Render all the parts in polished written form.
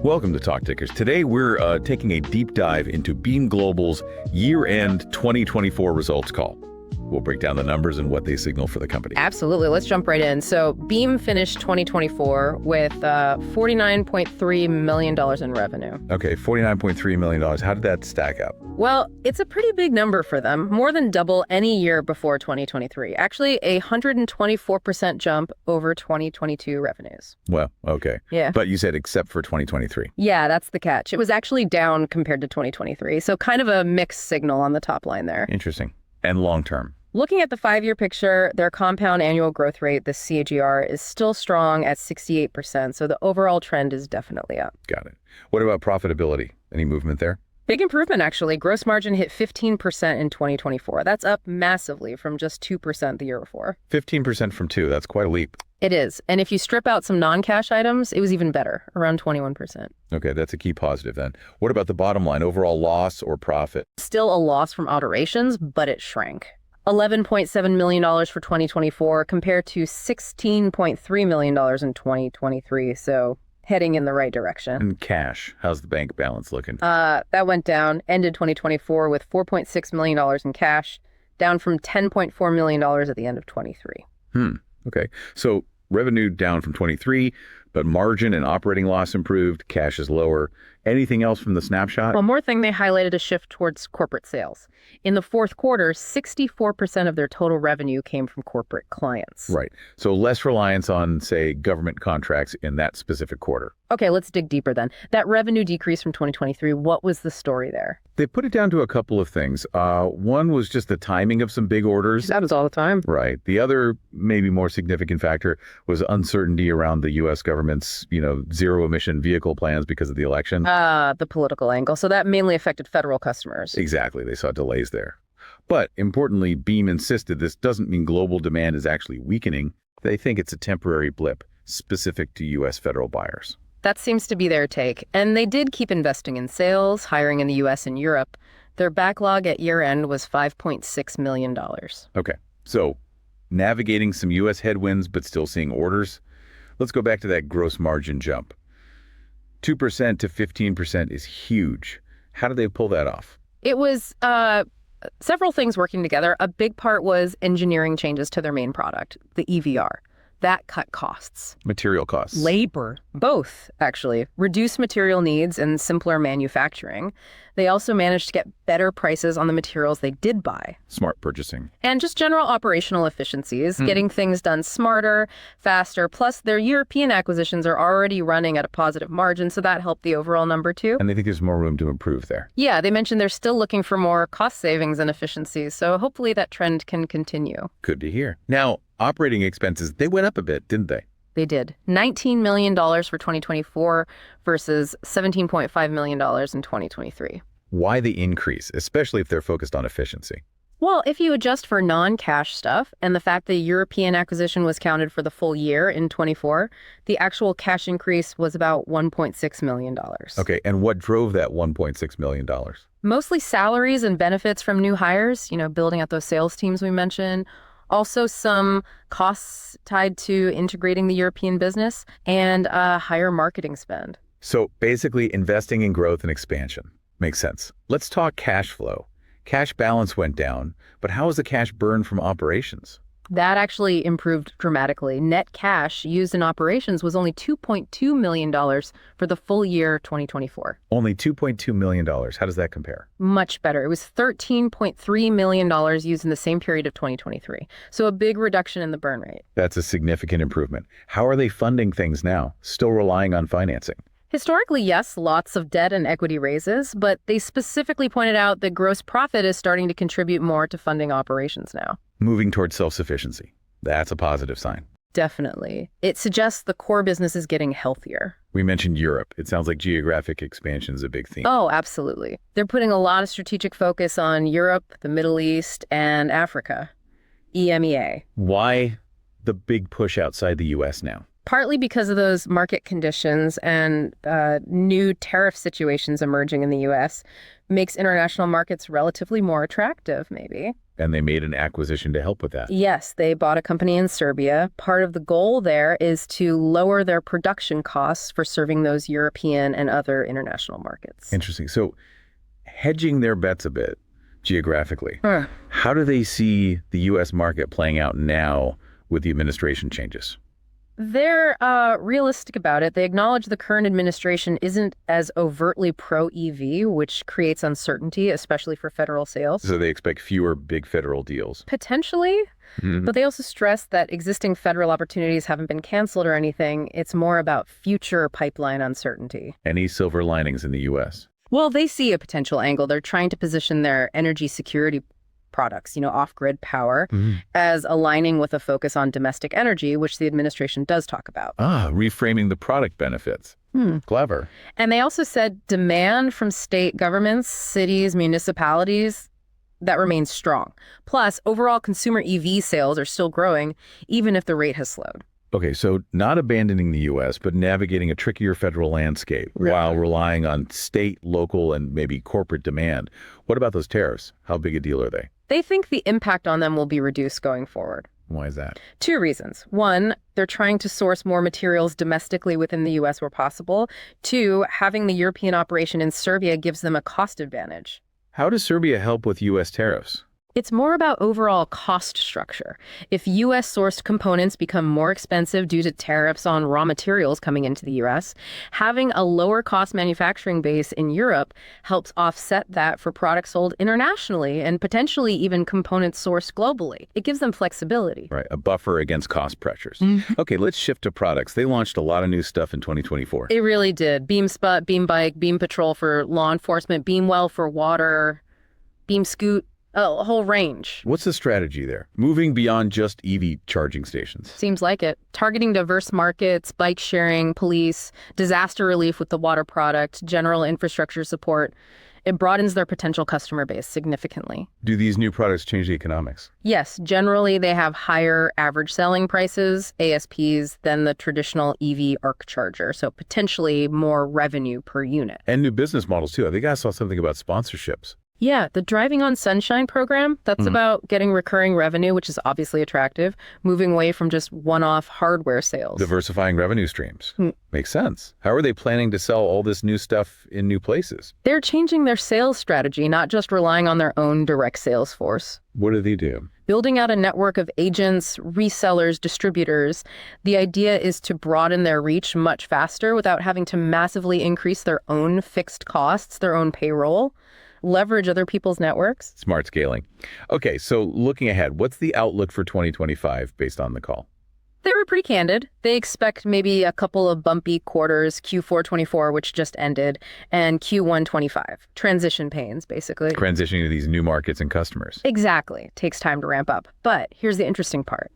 Welcome to Talk Tickers. Today we're taking a deep dive into Beam Global's year-end 2024 results call. We'll break down the numbers and what they signal for the company. Absolutely. Let's jump right in. So BEEM finished 2024 with $49.3 million in revenue. Okay, $49.3 million. How did that stack up? Well, it's a pretty big number for them, more than double any year before 2023. Actually, a 124% jump over 2022 revenues. Well, okay. Yeah. But you said except for 2023. Yeah, that's the catch. It was actually down compared to 2023. So kind of a mixed signal on the top line there. Interesting. And long term? Looking at the 5-year picture, their compound annual growth rate, the CAGR, is still strong at 68%. So the overall trend is definitely up. Got it. What about profitability? Any movement there? Big improvement, actually. Gross margin hit 15% in 2024. That's up massively from just 2% the year before. 15% from 2. That's quite a leap. It is. And if you strip out some non-cash items, it was even better, around 21%. Okay, that's a key positive then. What about the bottom line, overall loss or profit? Still a loss from operations, but it shrank. $11.7 million for 2024 compared to $16.3 million in 2023. So heading in the right direction. And cash, how's the bank balance looking? That went down, ended 2024 with $4.6 million in cash, down from $10.4 million at the end of 23. Okay, so revenue down from 23, but margin and operating loss improved, cash is lower. Anything else from the snapshot? One more thing, they highlighted a shift towards corporate sales. In the fourth quarter, 64% of their total revenue came from corporate clients. Right. So less reliance on, say, government contracts in that specific quarter. Okay, let's dig deeper then. That revenue decrease from 2023, what was the story there? They put it down to a couple of things. One was just the timing of some big orders. That was all the time. Right. The other, maybe more significant factor was uncertainty around the U.S. government's, zero emission vehicle plans because of the election. The political angle. So that mainly affected federal customers. Exactly. They saw delays there. But importantly, BEAM insisted this doesn't mean global demand is actually weakening. They think it's a temporary blip specific to U.S. federal buyers. That seems to be their take. And they did keep investing in sales, hiring in the U.S. and Europe. Their backlog at year end was $5.6 million. Okay. So navigating some U.S. headwinds, but still seeing orders. Let's go back to that gross margin jump. 2% to 15% is huge. How did they pull that off? It was several things working together. A big part was engineering changes to their main product, the EVR. That cut costs. Material costs. Labor. Both, actually. Reduced material needs and simpler manufacturing. They also managed to get better prices on the materials they did buy. Smart purchasing. And just general operational efficiencies, getting things done smarter, faster. Plus, their European acquisitions are already running at a positive margin, so that helped the overall number too. And they think there's more room to improve there. Yeah, they mentioned they're still looking for more cost savings and efficiencies, so hopefully that trend can continue. Good to hear. Now, operating expenses, they went up a bit, didn't they? They did. $19 million for 2024 versus $17.5 million in 2023. Why the increase, especially if they're focused on efficiency? Well, if you adjust for non-cash stuff and the fact the European acquisition was counted for the full year in 24, the actual cash increase was about $1.6 million. Okay, and what drove that $1.6 million? Mostly salaries and benefits from new hires, building out those sales teams we mentioned. Also some costs tied to integrating the European business and higher marketing spend. So basically investing in growth and expansion. Makes sense. Let's talk cash flow. Cash balance went down, but how was the cash burn from operations? That actually improved dramatically. Net cash used in operations was only $2.2 million for the full year 2024. Only $2.2 million. How does that compare? Much better. It was $13.3 million used in the same period of 2023. So a big reduction in the burn rate. That's a significant improvement. How are they funding things now? Still relying on financing? Historically, yes, lots of debt and equity raises, but they specifically pointed out that gross profit is starting to contribute more to funding operations now. Moving towards self-sufficiency. That's a positive sign. Definitely. It suggests the core business is getting healthier. We mentioned Europe. It sounds like geographic expansion is a big theme. Oh, absolutely. They're putting a lot of strategic focus on Europe, the Middle East, and Africa. EMEA. Why the big push outside the U.S. now? Partly because of those market conditions and new tariff situations emerging in the U.S. makes international markets relatively more attractive, maybe. And they made an acquisition to help with that. Yes, they bought a company in Serbia. Part of the goal there is to lower their production costs for serving those European and other international markets. Interesting. So hedging their bets a bit geographically, Huh. how do they see the U.S. market playing out now with the administration changes? They're realistic about it. They acknowledge the current administration isn't as overtly pro-EV, which creates uncertainty, especially for federal sales. So they expect fewer big federal deals. Potentially, Mhm. but they also stress that existing federal opportunities haven't been canceled or anything. It's more about future pipeline uncertainty. Any silver linings in the U.S.? Well, they see a potential angle. They're trying to position their energy security products, off-grid power, as aligning with a focus on domestic energy, which the administration does talk about. Reframing the product benefits. Clever. And they also said demand from state governments, cities, municipalities, that remains strong. Plus, overall consumer EV sales are still growing, even if the rate has slowed. Okay, so not abandoning the U.S., but navigating a trickier federal landscape while relying on state, local, and maybe corporate demand. What about those tariffs? How big a deal are they? They think the impact on them will be reduced going forward. Why is that? 2 reasons. 1, they're trying to source more materials domestically within the U.S. where possible. 2, having the European operation in Serbia gives them a cost advantage. How does Serbia help with U.S. tariffs? It's more about overall cost structure. If U.S.-sourced components become more expensive due to tariffs on raw materials coming into the U.S., having a lower-cost manufacturing base in Europe helps offset that for products sold internationally and potentially even components sourced globally. It gives them flexibility. Right, a buffer against cost pressures. Okay, let's shift to products. They launched a lot of new stuff in 2024. It really did. BeamSpot, BeamBike, Beam Patrol for law enforcement, BeamWell for water, BeamScoot. A whole range. What's the strategy there? Moving beyond just EV charging stations. Seems like it. Targeting diverse markets, bike sharing, police, disaster relief with the water product, general infrastructure support. It broadens their potential customer base significantly. Do these new products change the economics? Yes, generally they have higher average selling prices, ASPs, than the traditional EV arc charger, so potentially more revenue per unit. And new business models too. I think I saw something about sponsorships. Yeah, the Driving on Sunshine program, that's about getting recurring revenue, which is obviously attractive, moving away from just one-off hardware sales. Diversifying revenue streams. Makes sense. How are they planning to sell all this new stuff in new places? They're changing their sales strategy, not just relying on their own direct sales force. What do they do? Building out a network of agents, resellers, distributors. The idea is to broaden their reach much faster without having to massively increase their own fixed costs, their own payroll. Leverage other people's networks. Smart scaling. Okay, so looking ahead, what's the outlook for 2025 based on the call? They were pretty candid. They expect maybe a couple of bumpy quarters, Q4 24, which just ended, and Q1 25. Transition pains, basically. Transitioning to these new markets and customers. Exactly. It takes time to ramp up. But here's the interesting part.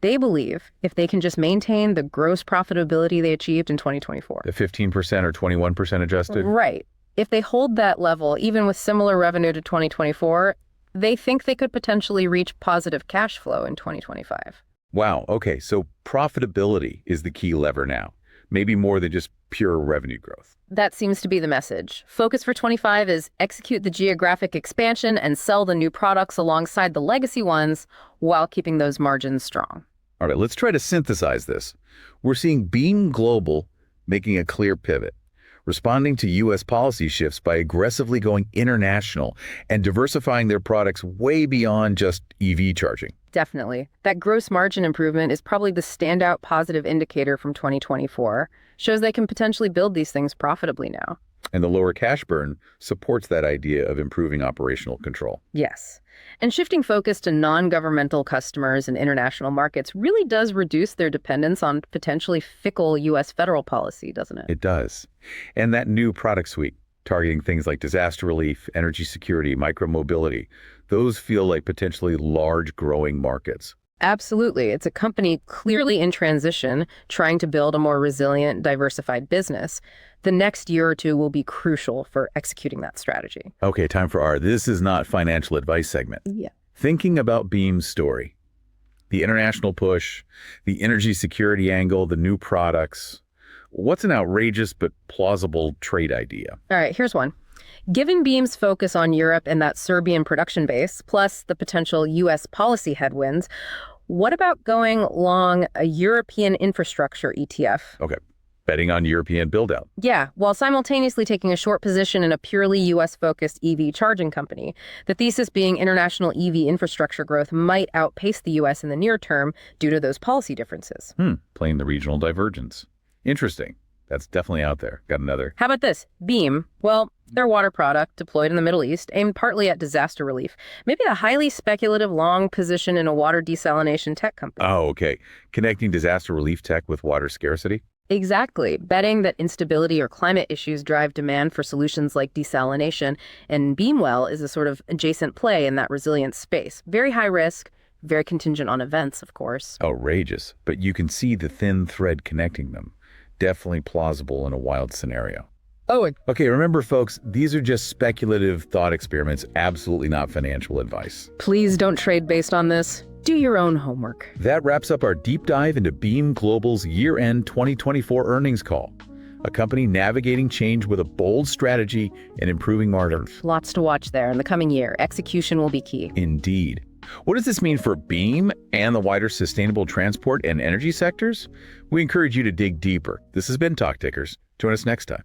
They believe if they can just maintain the gross profitability they achieved in 2024. The 15% or 21% adjusted? Right. If they hold that level, even with similar revenue to 2024, they think they could potentially reach positive cash flow in 2025. Wow. Okay. So profitability is the key lever now, maybe more than just pure revenue growth. That seems to be the message. Focus for 25 is execute the geographic expansion and sell the new products alongside the legacy ones while keeping those margins strong. All right. Let's try to synthesize this. We're seeing Beam Global making a clear pivot, responding to U.S. policy shifts by aggressively going international and diversifying their products way beyond just EV charging. Definitely. That gross margin improvement is probably the standout positive indicator from 2024. Shows they can potentially build these things profitably now. And the lower cash burn supports that idea of improving operational control. Yes. And shifting focus to non-governmental customers and international markets really does reduce their dependence on potentially fickle U.S. federal policy, doesn't it? It does. And that new product suite, targeting things like disaster relief, energy security, micromobility, those feel like potentially large growing markets. Absolutely. It's a company clearly in transition, trying to build a more resilient, diversified business. The next year or two will be crucial for executing that strategy. Okay, time for our This Is Not Financial Advice segment. Yeah. Thinking about Beam's story, the international push, the energy security angle, the new products. What's an outrageous but plausible trade idea? All right, here's one. Given Beam's focus on Europe and that Serbian production base, plus the potential U.S. policy headwinds, what about going long a European infrastructure ETF? Okay, betting on European build-out. Yeah, while simultaneously taking a short position in a purely U.S.-focused EV charging company. The thesis being international EV infrastructure growth might outpace the U.S. in the near term due to those policy differences. Playing the regional divergence. Interesting. That's definitely out there. Got another. How about this? BEEM. Well, their water product deployed in the Middle East, aimed partly at disaster relief. Maybe a highly speculative long position in a water desalination tech company. Oh, okay. Connecting disaster relief tech with water scarcity? Exactly. Betting that instability or climate issues drive demand for solutions like desalination, and BeamWell is a sort of adjacent play in that resilient space. Very high risk, very contingent on events, of course. Outrageous. But you can see the thin thread connecting them. Definitely plausible in a wild scenario. Okay, remember folks, these are just speculative thought experiments, absolutely not financial advice. Please don't trade based on this. Do your own homework. That wraps up our deep dive into Beam Global's year-end 2024 earnings call. A company navigating change with a bold strategy and improving margins. Lots to watch there in the coming year. Execution will be key. Indeed. What does this mean for Beam and the wider sustainable transport and energy sectors? We encourage you to dig deeper. This has been Talk Tickers. Join us next time.